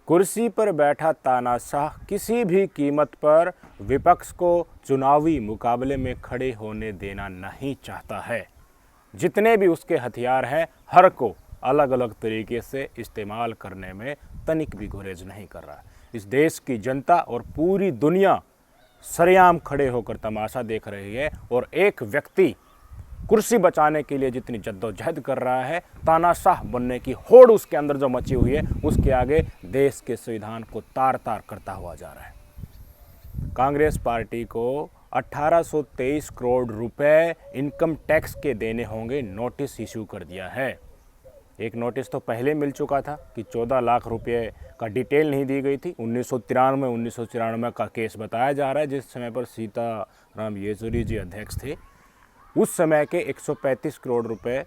कुर्सी पर बैठा तानाशाह किसी भी कीमत पर विपक्ष को चुनावी मुकाबले में खड़े होने देना नहीं चाहता है। जितने भी उसके हथियार हैं, हर को अलग अलग तरीके से इस्तेमाल करने में तनिक भी गुरेज नहीं कर रहा है। इस देश की जनता और पूरी दुनिया सरेआम खड़े होकर तमाशा देख रही है और एक व्यक्ति कुर्सी बचाने के लिए जितनी जद्दोजहद कर रहा है, तानाशाह बनने की होड़ उसके अंदर जो मची हुई है, उसके आगे देश के संविधान को तार तार करता हुआ जा रहा है। कांग्रेस पार्टी को 1823 करोड़ रुपए इनकम टैक्स के देने होंगे, नोटिस इशू कर दिया है। एक नोटिस तो पहले मिल चुका था कि 14 लाख रुपए का डिटेल नहीं दी गई थी। 1993 का केस बताया जा रहा है, जिस समय पर सीताराम येचुरी जी अध्यक्ष थे। उस समय के 135 करोड़ रुपए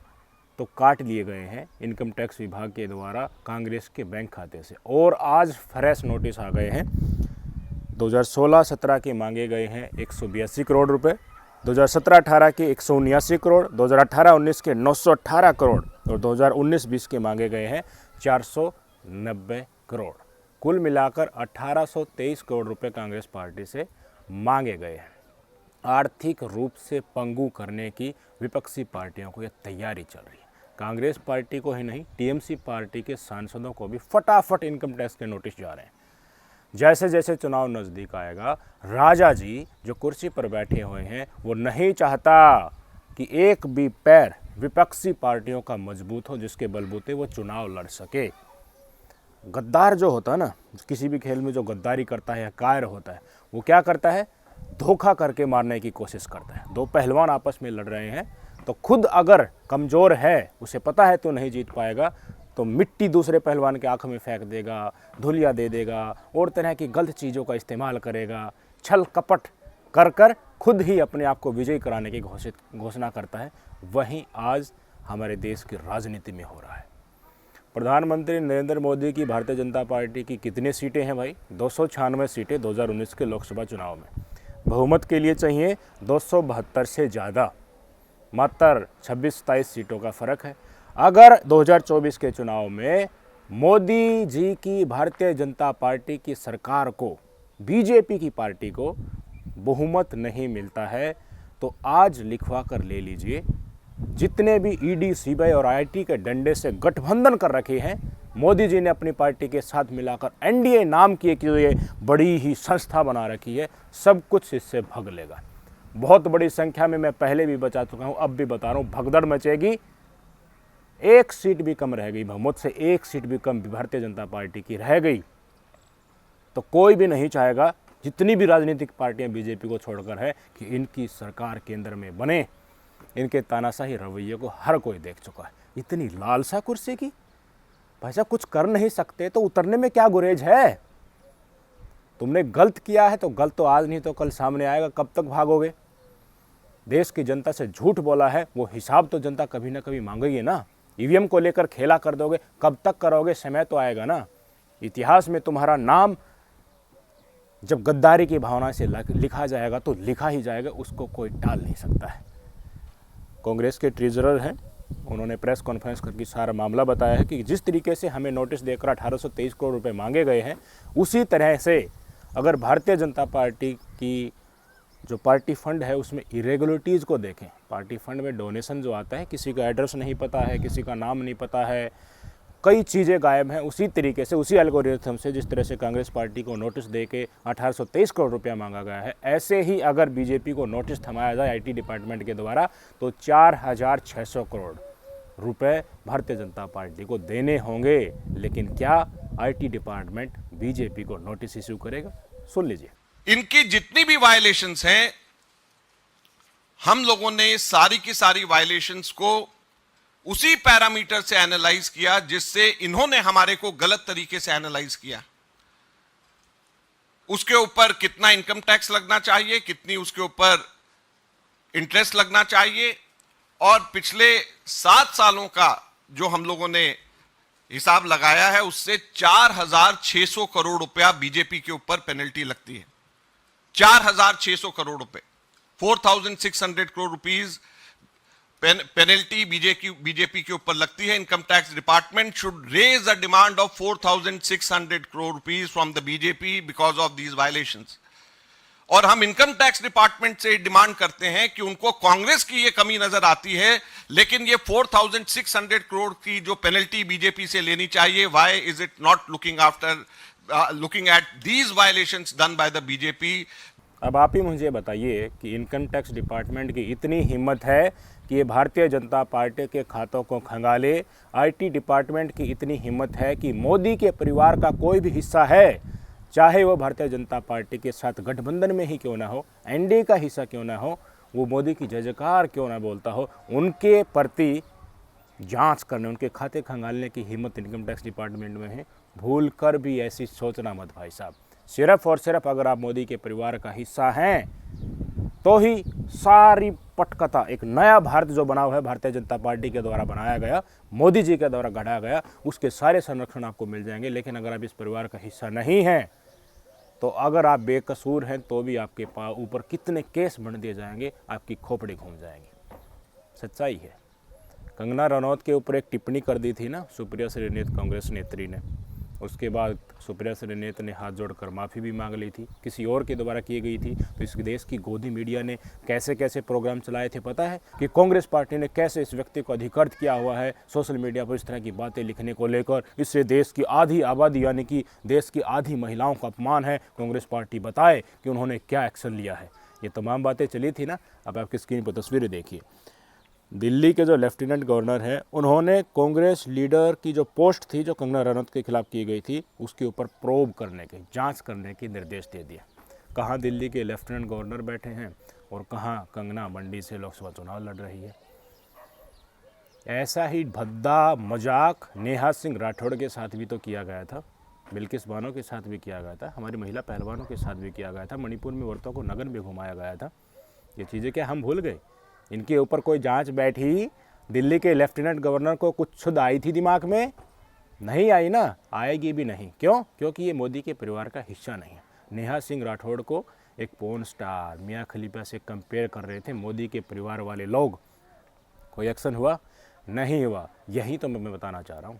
तो काट लिए गए हैं इनकम टैक्स विभाग के द्वारा कांग्रेस के बैंक खाते से, और आज फ्रेश नोटिस आ गए हैं। 2016-17 के मांगे गए हैं 182 करोड़ रुपए, 2017-18 के 179 करोड़, 2018-19 के 918 करोड़ और 2019-20 के मांगे गए हैं 490 करोड़। कुल मिलाकर 1823 करोड़ रुपए कांग्रेस पार्टी से मांगे गए हैं। आर्थिक रूप से पंगु करने की विपक्षी पार्टियों को यह तैयारी चल रही है। कांग्रेस पार्टी को ही नहीं, टीएमसी पार्टी के सांसदों को भी फटाफट इनकम टैक्स के नोटिस जा रहे हैं। जैसे जैसे चुनाव नज़दीक आएगा, राजा जी जो कुर्सी पर बैठे हुए हैं, वो नहीं चाहता कि एक भी पैर विपक्षी पार्टियों का मजबूत हो जिसके बलबूते वो चुनाव लड़ सके। गद्दार जो होता है ना, किसी भी खेल में जो गद्दारी करता है या कायर होता है, वो क्या करता है, धोखा करके मारने की कोशिश करता है। दो पहलवान आपस में लड़ रहे हैं, तो खुद अगर कमज़ोर है, उसे पता है तो नहीं जीत पाएगा, तो मिट्टी दूसरे पहलवान के आंखों में फेंक देगा, धुलिया दे देगा और तरह की गलत चीज़ों का इस्तेमाल करेगा, छल कपट कर कर खुद ही अपने आप को विजयी कराने की घोषणा करता है। वहीं आज हमारे देश की राजनीति में हो रहा है। प्रधानमंत्री नरेंद्र मोदी की भारतीय जनता पार्टी की कितनी सीटें हैं भाई? 296 सीटें 2019 के लोकसभा चुनाव में। बहुमत के लिए चाहिए 272 से ज़्यादा, मात्र 26-27 सीटों का फ़र्क है। अगर 2024 के चुनाव में मोदी जी की भारतीय जनता पार्टी की सरकार को, बीजेपी की पार्टी को बहुमत नहीं मिलता है, तो आज लिखवा कर ले लीजिए, जितने भी ईडी, सीबीआई और आईटी के डंडे से गठबंधन कर रखे हैं, मोदी जी ने अपनी पार्टी के साथ मिलाकर एनडीए नाम की एक ये बड़ी ही संस्था बना रखी है, सब कुछ इससे भग लेगा। बहुत बड़ी संख्या में मैं पहले भी बता चुका हूं, अब भी बता रहा हूं, भगदड़ मचेगी। एक सीट भी कम रह गई, बहुमत से एक सीट भी कम भारतीय जनता पार्टी की रह गई, तो कोई भी नहीं चाहेगा, जितनी भी राजनीतिक पार्टियां बीजेपी को छोड़कर है, कि इनकी सरकार केंद्र में बने। इनके तानाशाही रवैये को हर कोई देख चुका है। इतनी लालसा कुर्सी की, भाई साहब कुछ कर नहीं सकते तो उतरने में क्या गुरेज है? तुमने गलत किया है तो गलत तो आज नहीं तो कल सामने आएगा, कब तक भागोगे? देश की जनता से झूठ बोला है, वो हिसाब तो जनता कभी ना कभी मांगेगी ना। ईवीएम को लेकर खेला कर दोगे, कब तक करोगे? समय तो आएगा ना। इतिहास में तुम्हारा नाम जब गद्दारी की भावना से लिखा जाएगा तो लिखा ही जाएगा, उसको कोई टाल नहीं सकता है। कांग्रेस के ट्रेजरर हैं, उन्होंने प्रेस कॉन्फ्रेंस करके सारा मामला बताया है कि जिस तरीके से हमें नोटिस देकर 1823 करोड़ रुपए मांगे गए हैं, उसी तरह से अगर भारतीय जनता पार्टी की जो पार्टी फंड है उसमें इरेगुलरिटीज़ को देखें, पार्टी फंड में डोनेशन जो आता है, किसी का एड्रेस नहीं पता है, किसी का नाम नहीं पता है, कई चीज़ें गायब हैं, उसी तरीके से, उसी एल्गोरिथम से जिस तरह से कांग्रेस पार्टी को नोटिस दे के 1823 करोड़ रुपया मांगा गया है, ऐसे ही अगर बीजेपी को नोटिस थमाया जाए आईटी डिपार्टमेंट के द्वारा, तो 4600 करोड़ रुपए भारतीय जनता पार्टी को देने होंगे। लेकिन क्या आईटी डिपार्टमेंट बीजेपी को नोटिस इश्यू करेगा? सुन लीजिए। इनकी जितनी भी वायलेशंस हैं, हम लोगों ने सारी की सारी वायलेशंस को उसी पैरामीटर से एनालाइज किया जिससे इन्होंने हमारे को गलत तरीके से एनालाइज किया। उसके ऊपर कितना इनकम टैक्स लगना चाहिए, कितनी उसके ऊपर इंटरेस्ट लगना चाहिए, और पिछले 7 सालों का जो हम लोगों ने हिसाब लगाया है, उससे 4600 करोड़ रुपया बीजेपी के ऊपर पेनल्टी लगती है। 4600 करोड़ रुपए, 4600 करोड़ रुपीज पेनल्टी बीजेपी के ऊपर लगती है। Income tax department should raise a demand of 4,600 crore rupees from the BJP because of these violations. और हम इनकम टैक्स डिपार्टमेंट से डिमांड करते हैं कि उनको कांग्रेस की ये कमी नजर आती है, लेकिन ये 4,600 करोड़ की जो पेनल्टी बीजेपी से लेनी चाहिए, why is it not looking at these violations done by the BJP. अब आप ही मुझे बताइए कि इनकम टैक्स डिपार्टमेंट की इतनी हिम्मत है कि ये भारतीय जनता पार्टी के खातों को खंगाले, आईटी डिपार्टमेंट की इतनी हिम्मत है कि मोदी के परिवार का कोई भी हिस्सा है, चाहे वो भारतीय जनता पार्टी के साथ गठबंधन में ही क्यों ना हो, एनडीए का हिस्सा क्यों ना हो, वो मोदी की जय जयकार क्यों ना बोलता हो, उनके प्रति जांच करने, उनके खाते खंगालने की हिम्मत इनकम टैक्स डिपार्टमेंट में है। भूल कर भी ऐसी सोचना मत भाई साहब। सिर्फ और सिर्फ अगर आप मोदी के परिवार का हिस्सा हैं तो ही सारी पटकथा, एक नया भारत जो बना हुआ है भारतीय जनता पार्टी के द्वारा बनाया गया, मोदी जी के द्वारा गढ़ा गया, उसके सारे संरक्षण आपको मिल जाएंगे। लेकिन अगर आप इस परिवार का हिस्सा नहीं हैं तो अगर आप बेकसूर हैं तो भी आपके ऊपर कितने केस बन दिए जाएंगे, आपकी खोपड़ी घूम जाएंगी। सच्चाई है। कंगना रनौत के ऊपर एक टिप्पणी कर दी थी ना सुप्रिया श्रीनेत कांग्रेस नेत्री ने, उसके बाद सुप्रिया श्रीनेत ने हाथ जोड़कर माफ़ी भी मांग ली थी, किसी और के द्वारा की गई थी। तो इस देश की गोदी मीडिया ने कैसे कैसे प्रोग्राम चलाए थे पता है, कि कांग्रेस पार्टी ने कैसे इस व्यक्ति को अधिकृत किया हुआ है सोशल मीडिया पर इस तरह की बातें लिखने को लेकर। इससे देश की आधी आबादी यानी कि देश की आधी महिलाओं का अपमान है। कांग्रेस पार्टी बताए कि उन्होंने क्या एक्शन लिया है। ये तमाम बातें चली थी ना। अब आपकी स्क्रीन पर तस्वीरें देखिए। दिल्ली के जो लेफ्टिनेंट गवर्नर हैं, उन्होंने कांग्रेस लीडर की जो पोस्ट थी जो कंगना रनौत के खिलाफ की गई थी, उसके ऊपर प्रोब करने के, जांच करने के निर्देश दे दिए। कहाँ दिल्ली के लेफ्टिनेंट गवर्नर बैठे हैं और कहाँ कंगना मंडी से लोकसभा चुनाव लड़ रही है। ऐसा ही भद्दा मजाक नेहा सिंह राठौड़ के साथ भी तो किया गया था, बिल्किस बानो के साथ भी किया गया था, हमारी महिला पहलवानों के साथ भी किया गया था, मणिपुर में औरतों को नग्न भी घुमाया गया था। ये चीज़ें क्या हम भूल गए? इनके ऊपर कोई जांच बैठी, दिल्ली के लेफ्टिनेंट गवर्नर को कुछ शुद्ध आई थी दिमाग में? नहीं आई ना, आएगी भी नहीं। क्यों? क्योंकि ये मोदी के परिवार का हिस्सा नहीं है। नेहा सिंह राठौड़ को एक पोर्न स्टार मियाँ खलीफा से कंपेयर कर रहे थे मोदी के परिवार वाले लोग। कोई एक्शन हुआ? नहीं हुआ। यही तो मैं बताना चाह रहा हूँ।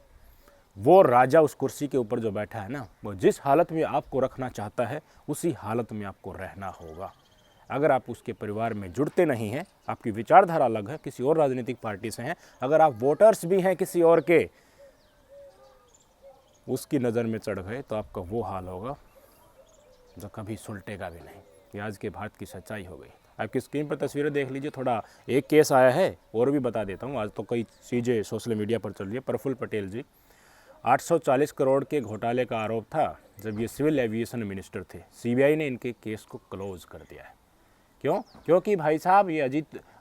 वो राजा उस कुर्सी के ऊपर जो बैठा है ना, वो जिस हालत में आपको रखना चाहता है उसी हालत में आपको रहना होगा। अगर आप उसके परिवार में जुड़ते नहीं हैं, आपकी विचारधारा अलग है, किसी और राजनीतिक पार्टी से हैं, अगर आप वोटर्स भी हैं किसी और के, उसकी नज़र में चढ़ गए तो आपका वो हाल होगा जो कभी सुलटेगा भी नहीं। ये आज के भारत की सच्चाई हो गई। आपकी स्क्रीन पर तस्वीरें देख लीजिए। थोड़ा एक केस आया है और भी बता देता हूँ, आज तो कई चीज़ें सोशल मीडिया पर चल रही है। प्रफुल्ल पटेल जी, 840 करोड़ के घोटाले का आरोप था जब ये सिविल एविएशन मिनिस्टर थे। सीबीआई ने इनके केस को क्लोज कर दिया है। क्यों? क्योंकि भाई साहब ये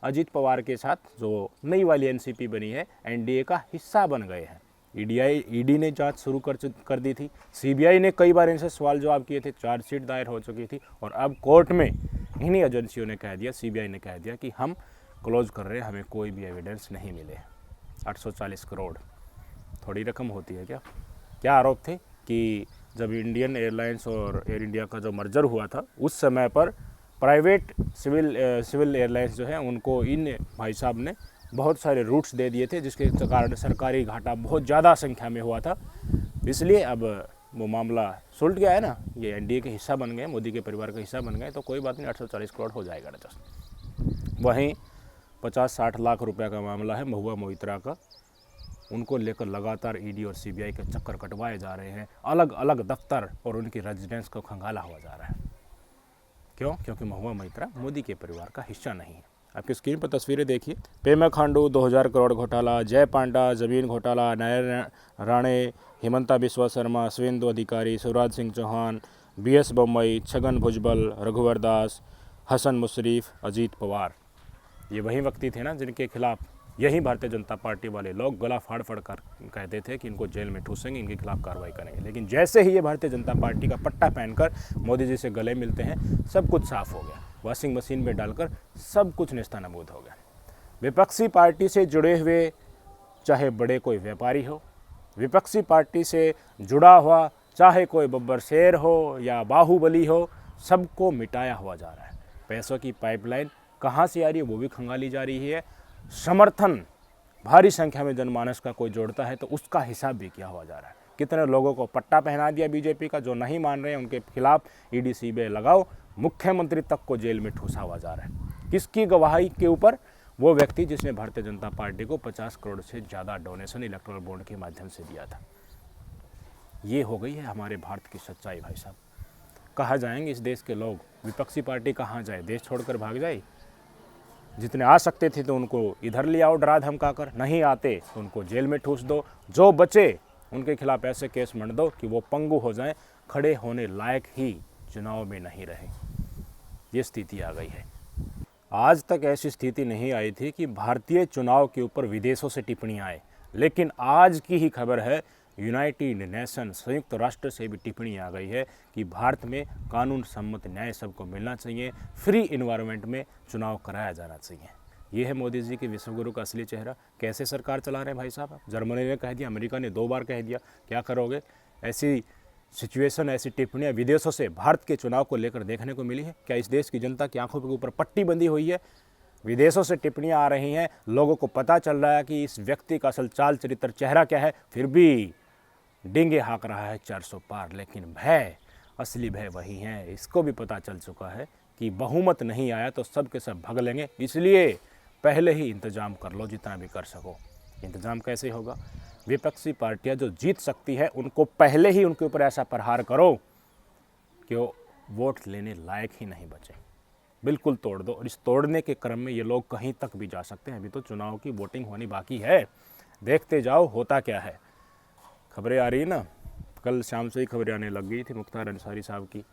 अजीत पवार के साथ जो नई वाली एनसीपी बनी है, एनडीए का हिस्सा बन गए हैं। ईडी ने जांच शुरू कर दी थी। सीबीआई ने कई बार इनसे सवाल जवाब किए थे, चार्जशीट दायर हो चुकी थी और अब कोर्ट में इन्हीं एजेंसियों ने कह दिया, सीबीआई ने कह दिया कि हम क्लोज कर रहे हैं, हमें कोई भी एविडेंस नहीं मिले। 840 करोड़ थोड़ी रकम होती है क्या? क्या आरोप थे कि जब इंडियन एयरलाइंस और एयर इंडिया का जो मर्जर हुआ था, उस समय पर प्राइवेट सिविल एयरलाइंस जो है उनको इन भाई साहब ने बहुत सारे रूट्स दे दिए थे, जिसके कारण सरकारी घाटा बहुत ज़्यादा संख्या में हुआ था। इसलिए अब वो मामला सुलट गया है ना, ये एनडीए के हिस्सा बन गए, मोदी के परिवार का हिस्सा बन गए, तो कोई बात नहीं, 840 करोड़ हो जाएगा एडजस्ट। वहीं 50-60 लाख रुपए का मामला है महुआ मोइत्रा का, उनको लेकर लगातार ईडी और सीबीआई के चक्कर कटवाए जा रहे हैं। अलग अलग दफ्तर और उनकी रेजिडेंस को खंगाला हुआ जा रहा है। क्यों? क्योंकि महुआ मोइत्रा मोदी के परिवार का हिस्सा नहीं है। आपकी स्क्रीन पर तस्वीरें देखिए। पेमा खांडू 2000 करोड़ घोटाला, जय पांडा जमीन घोटाला, नारायण राणे, हिमंता बिस्वा शर्मा, शुवेंदु अधिकारी, शिवराज सिंह चौहान, बीएस बम्बई, छगन भुजबल, रघुवर दास, हसन मुशरीफ, अजीत पवार, ये वही व्यक्ति थे ना जिनके खिलाफ यही भारतीय जनता पार्टी वाले लोग गला फाड़ फाड़ कर कहते थे कि इनको जेल में ठूसेंगे, इनके खिलाफ कार्रवाई करेंगे। लेकिन जैसे ही ये भारतीय जनता पार्टी का पट्टा पहनकर मोदी जी से गले मिलते हैं, सब कुछ साफ हो गया। वॉशिंग मशीन में डालकर सब कुछ नेस्तनाबूद हो गया। विपक्षी पार्टी से जुड़े हुए चाहे बड़े कोई व्यापारी हो, विपक्षी पार्टी से जुड़ा हुआ चाहे कोई बब्बर शेर हो या बाहुबली हो, सबको मिटाया हुआ जा रहा है। पैसों की पाइपलाइन कहाँ से आ रही है वो भी खंगाली जा रही है। समर्थन भारी संख्या में जनमानस का कोई जोड़ता है तो उसका हिसाब भी क्या हुआ जा रहा है। कितने लोगों को पट्टा पहना दिया बीजेपी का, जो नहीं मान रहे हैं उनके खिलाफ ईडी सीबीआई लगाओ, मुख्यमंत्री तक को जेल में ठूसा हुआ जा रहा है। किसकी गवाही के ऊपर? वो व्यक्ति जिसने भारतीय जनता पार्टी को 50 करोड़ से ज़्यादा डोनेशन इलेक्टोरल बॉन्ड के माध्यम से दिया था। ये हो गई है हमारे भारत की सच्चाई भाई साहब। कहाँ जाएंगे इस देश के लोग? विपक्षी पार्टी कहाँ जाए? देश छोड़कर भाग जाए? जितने आ सकते थे तो उनको इधर ले आओ डरा धमका कर, नहीं आते तो उनको जेल में ठूस दो, जो बचे उनके खिलाफ ऐसे केस मंड दो कि वो पंगु हो जाएं, खड़े होने लायक ही चुनाव में नहीं रहे। ये स्थिति आ गई है। आज तक ऐसी स्थिति नहीं आई थी कि भारतीय चुनाव के ऊपर विदेशों से टिप्पणियाँ आए, लेकिन आज की ही खबर है यूनाइटेड नेशन संयुक्त राष्ट्र से भी टिप्पणी आ गई है कि भारत में कानून सम्मत न्याय सबको मिलना चाहिए, फ्री इन्वायरमेंट में चुनाव कराया जाना चाहिए। ये है मोदी जी के विश्वगुरु का असली चेहरा। कैसे सरकार चला रहे हैं भाई साहब? जर्मनी ने कह दिया, अमेरिका ने 2 बार कह दिया, क्या करोगे? ऐसी सिचुएशन, ऐसी टिप्पणियाँ विदेशों से भारत के चुनाव को लेकर देखने को मिली है? क्या इस देश की जनता की आंखों के ऊपर पट्टी बंधी हुई है? विदेशों से टिप्पणियाँ आ रही हैं, लोगों को पता चल रहा है कि इस व्यक्ति का असल चाल चरित्र चेहरा क्या है, फिर भी डींगे हाँक रहा है 400 पार। लेकिन भय, असली भय वही है। इसको भी पता चल चुका है कि बहुमत नहीं आया तो सब के सब भग लेंगे, इसलिए पहले ही इंतजाम कर लो जितना भी कर सको। इंतजाम कैसे होगा? विपक्षी पार्टियां जो जीत सकती है उनको पहले ही उनके ऊपर ऐसा प्रहार करो कि वो वोट लेने लायक ही नहीं बचे, बिल्कुल तोड़ दो। और इस तोड़ने के क्रम में ये लोग कहीं तक भी जा सकते हैं। अभी तो चुनाव की वोटिंग होनी बाकी है, देखते जाओ होता क्या है। खबरें आ रही है ना, कल शाम से ही खबरें आने लग गई थी मुख्तार अंसारी साहब की।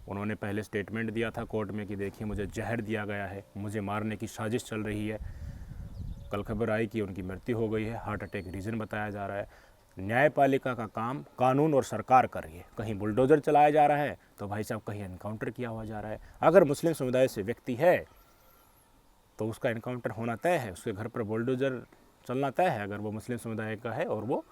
उन्होंने पहले स्टेटमेंट दिया था कोर्ट में कि देखिए मुझे जहर दिया गया है, मुझे मारने की साजिश चल रही है। कल खबर आई कि उनकी मृत्यु हो गई है, हार्ट अटैक रीज़न बताया जा रहा है। न्यायपालिका का काम कानून और सरकार कर रही है। कहीं बुलडोज़र चलाया जा रहा है तो भाई साहब कहीं एनकाउंटर किया हुआ जा रहा है। अगर मुस्लिम समुदाय से व्यक्ति है तो उसका एनकाउंटर होना तय है, उसके घर पर बुलडोज़र चलना तय है अगर वो मुस्लिम समुदाय का है और वो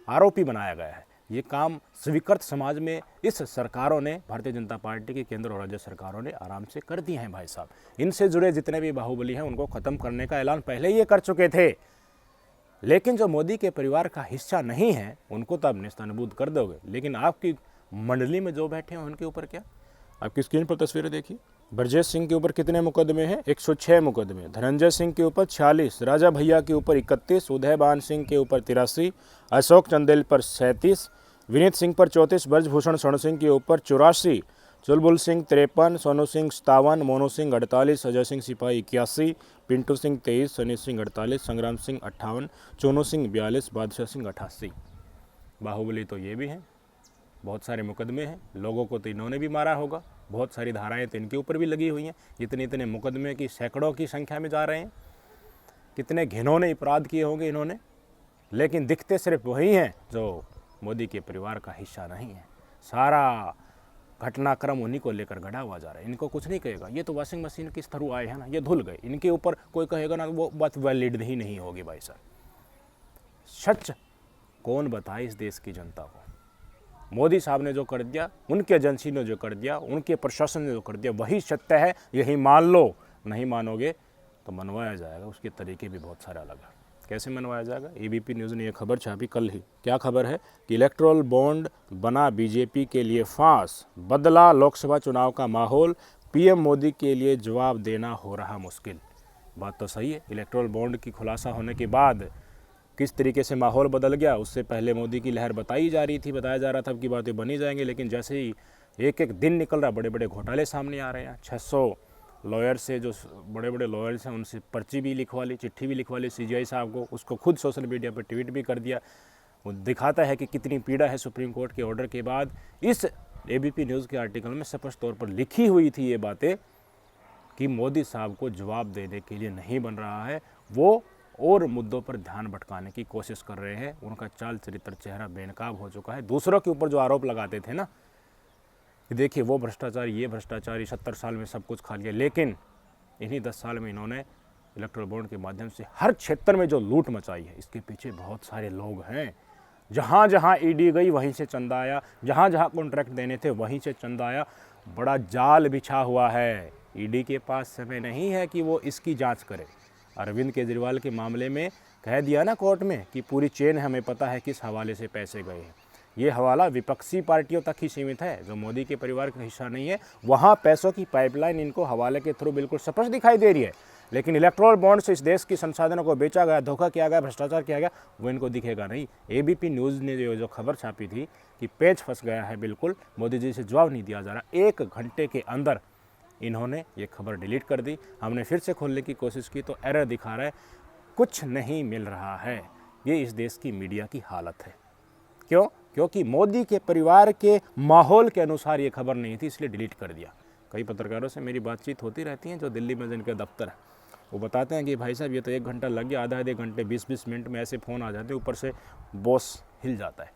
आरोपी बनाया गया है। ये काम स्वीकृत समाज में इस सरकारों ने, भारतीय जनता पार्टी की केंद्र और राज्य सरकारों ने आराम से कर दिए हैं भाई साहब। इनसे जुड़े जितने भी बाहुबली हैं उनको ख़त्म करने का ऐलान पहले ही ये कर चुके थे। लेकिन जो मोदी के परिवार का हिस्सा नहीं है उनको तो आप नेस्तनाबूद कर दोगे, लेकिन आपकी मंडली में जो बैठे हैं उनके ऊपर क्या? आपकी स्क्रीन पर तस्वीरें देखिए। ब्रजेश सिंह के ऊपर कितने मुकदमे हैं? 106 मुकदमे। धनंजय सिंह के ऊपर 46, राजा भैया के ऊपर 31, उदयबान सिंह के ऊपर 83, अशोक चंदेल पर 37, विनीत सिंह पर 34, ब्रजभूषण स्वर्ण सिंह के ऊपर 84, चुलबुल सिंह 53, सोनू सिंह 57, मोनू सिंह 48, अजय सिंह सिपाही 81, पिंटू सिंह 23, सनी सिंह 48, संग्राम सिंह 58, चोनू सिंह 42, बादशाह सिंह 88। बाहुबली तो ये भी हैं, बहुत सारे मुकदमे हैं। लोगों को तो इन्होंने भी मारा होगा, बहुत सारी धाराएं तो इनके ऊपर भी लगी हुई हैं। इतने मुकदमे की सैकड़ों की संख्या में जा रहे हैं। कितने घिनौने अपराध किए होंगे इन्होंने, लेकिन दिखते सिर्फ वही हैं जो मोदी के परिवार का हिस्सा नहीं है। सारा घटनाक्रम उन्हीं को लेकर गढ़ा हुआ जा रहा है। इनको कुछ नहीं कहेगा, ये तो वॉशिंग मशीन के थ्रू आए हैं ना, ये धुल गए। इनके ऊपर कोई कहेगा ना, वो बात वैलिड ही नहीं होगी भाई साहब। सच कौन बताए इस देश की जनता को? मोदी साहब ने जो कर दिया, उनके एजेंसी ने जो कर दिया, उनके प्रशासन ने जो कर दिया, वही सत्य है, यही मान लो। नहीं मानोगे तो मनवाया जाएगा। उसके तरीके भी बहुत सारे अलग हैं। कैसे मनवाया जाएगा? एबीपी न्यूज़ ने यह खबर छापी कल ही। क्या खबर है कि इलेक्टोरल बॉन्ड बना बीजेपी के लिए फांस, बदला लोकसभा चुनाव का माहौल, पीएम मोदी के लिए जवाब देना हो रहा मुश्किल। बात तो सही है। इलेक्टोरल बॉन्ड की खुलासा होने के बाद किस तरीके से माहौल बदल गया, उससे पहले मोदी की लहर बताई जा रही थी, बताया जा रहा था कि बातें बनी जाएंगी। लेकिन जैसे ही एक एक दिन निकल रहा, बड़े बड़े घोटाले सामने आ रहे हैं। 600 लॉयर से, जो बड़े बड़े लॉयर्स हैं, उनसे पर्ची भी लिखवा ली, चिट्ठी भी लिखवा ली सीजीआई साहब को। उसको खुद सोशल मीडिया पर ट्वीट भी कर दिया। वो दिखाता है कि कितनी पीड़ा है सुप्रीम कोर्ट के ऑर्डर के बाद। इस एबीपी न्यूज़ के आर्टिकल में स्पष्ट तौर पर लिखी हुई थी ये बातें कि मोदी साहब को जवाब देने के लिए नहीं बन रहा है, वो और मुद्दों पर ध्यान भटकाने की कोशिश कर रहे हैं। उनका चाल चरित्र चेहरा बेनकाब हो चुका है। दूसरों के ऊपर जो आरोप लगाते थे ना कि देखिए वो भ्रष्टाचार, ये भ्रष्टाचार, 70 साल में सब कुछ खा लिया, लेकिन इन्हीं 10 साल में इन्होंने इलेक्टोरल बॉन्ड के माध्यम से हर क्षेत्र में जो लूट मचाई है, इसके पीछे बहुत सारे लोग हैं। जहाँ जहाँ ईडी गई वहीं से चंदा आया, जहाँ जहाँ कॉन्ट्रैक्ट देने थे वहीं से चंदा आया। बड़ा जाल बिछा हुआ है। ईडी के पास समय नहीं है कि वो इसकी जांच करे। अरविंद केजरीवाल के मामले में कह दिया ना कोर्ट में कि पूरी चेन हमें पता है किस हवाले से पैसे गए हैं। ये हवाला विपक्षी पार्टियों तक ही सीमित है, जो मोदी के परिवार का हिस्सा नहीं है। वहाँ पैसों की पाइपलाइन इनको हवाले के थ्रू बिल्कुल स्पष्ट दिखाई दे रही है, लेकिन इलेक्ट्रल बॉन्ड से इस देश की संसाधनों को बेचा गया, धोखा किया गया, भ्रष्टाचार किया गया, वो इनको दिखेगा नहीं। एबीपी न्यूज़ ने जो खबर छापी थी कि पेच फंस गया है, बिल्कुल मोदी जी से जवाब नहीं दिया जा रहा, 1 घंटे के अंदर इन्होंने ये खबर डिलीट कर दी। हमने फिर से खोलने की कोशिश की तो एरर दिखा रहा है, कुछ नहीं मिल रहा है। ये इस देश की मीडिया की हालत है। क्यों? क्योंकि मोदी के परिवार के माहौल के अनुसार ये खबर नहीं थी, इसलिए डिलीट कर दिया। कई पत्रकारों से मेरी बातचीत होती रहती है जो दिल्ली में जिनके दफ्तर है, वो बताते हैं कि भाई साहब ये तो 1 घंटा लग गया, आधे घंटे 20-20 मिनट में ऐसे फ़ोन आ जाते हैं, ऊपर से बॉस हिल जाता है,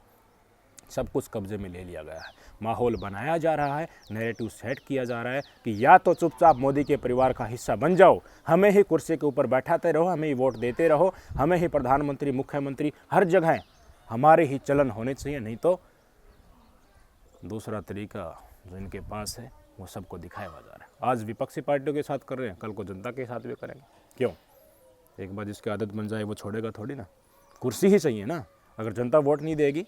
सब कुछ कब्जे में ले लिया गया है, माहौल बनाया जा रहा है, नैरेटिव सेट किया जा रहा है कि या तो चुपचाप मोदी के परिवार का हिस्सा बन जाओ, हमें ही कुर्सी के ऊपर बैठाते रहो, हमें ही वोट देते रहो, हमें ही प्रधानमंत्री, मुख्यमंत्री हर जगह हमारे ही चलन होने चाहिए, नहीं तो दूसरा तरीका जो इनके पास है वो सबको दिखाया जा रहा है। आज विपक्षी पार्टियों के साथ कर रहे हैं, कल को जनता के साथ भी करेंगे। क्यों? एक बार जिसकी आदत बन जाए वो छोड़ेगा थोड़ी ना, कुर्सी ही चाहिए ना। अगर जनता वोट नहीं देगी,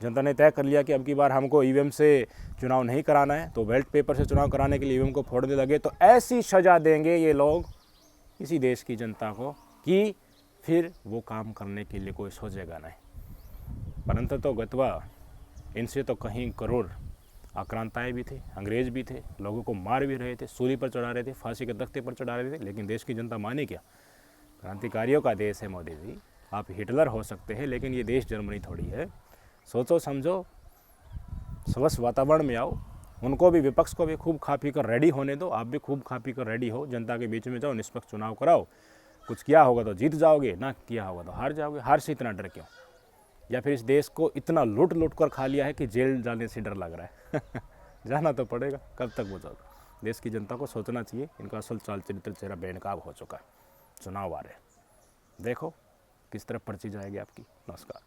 जनता ने तय कर लिया कि अब की बार हमको ईवीएम से चुनाव नहीं कराना है, तो बैलेट पेपर से चुनाव कराने के लिए ईवीएम को फोड़ने लगे, तो ऐसी सज़ा देंगे ये लोग इसी देश की जनता को कि फिर वो काम करने के लिए कोई सोचेगा नहीं। परंतु तो गतवा इनसे तो कहीं करोड़ आक्रांताएँ भी थे, अंग्रेज भी थे, लोगों को मार भी रहे थे, सूली पर चढ़ा रहे थे, फांसी के तख्ते पर चढ़ा रहे थे, लेकिन देश की जनता माने क्या? क्रांतिकारियों का देश है मोदी जी। आप हिटलर हो सकते हैं, लेकिन ये देश जर्मनी थोड़ी है। सोचो समझो, स्वस्थ वातावरण में आओ, उनको भी, विपक्ष को भी खूब खा पी कर रेडी होने दो, आप भी खूब खा पी कर रेडी हो, जनता के बीच में जाओ, निष्पक्ष चुनाव कराओ। कुछ किया होगा तो जीत जाओगे, ना किया होगा तो हार जाओगे। हार से इतना डर क्यों? या फिर इस देश को इतना लूट लूट कर खा लिया है कि जेल जाने से डर लग रहा है? जाना तो पड़ेगा, कब तक वो जाओगे? देश की जनता को सोचना चाहिए, इनका असल चाल चरित्र चेहरा बेनकाब हो चुका है। चुनाव आ रहे, देखो किस तरह पर्ची जाएगी आपकी। नमस्कार।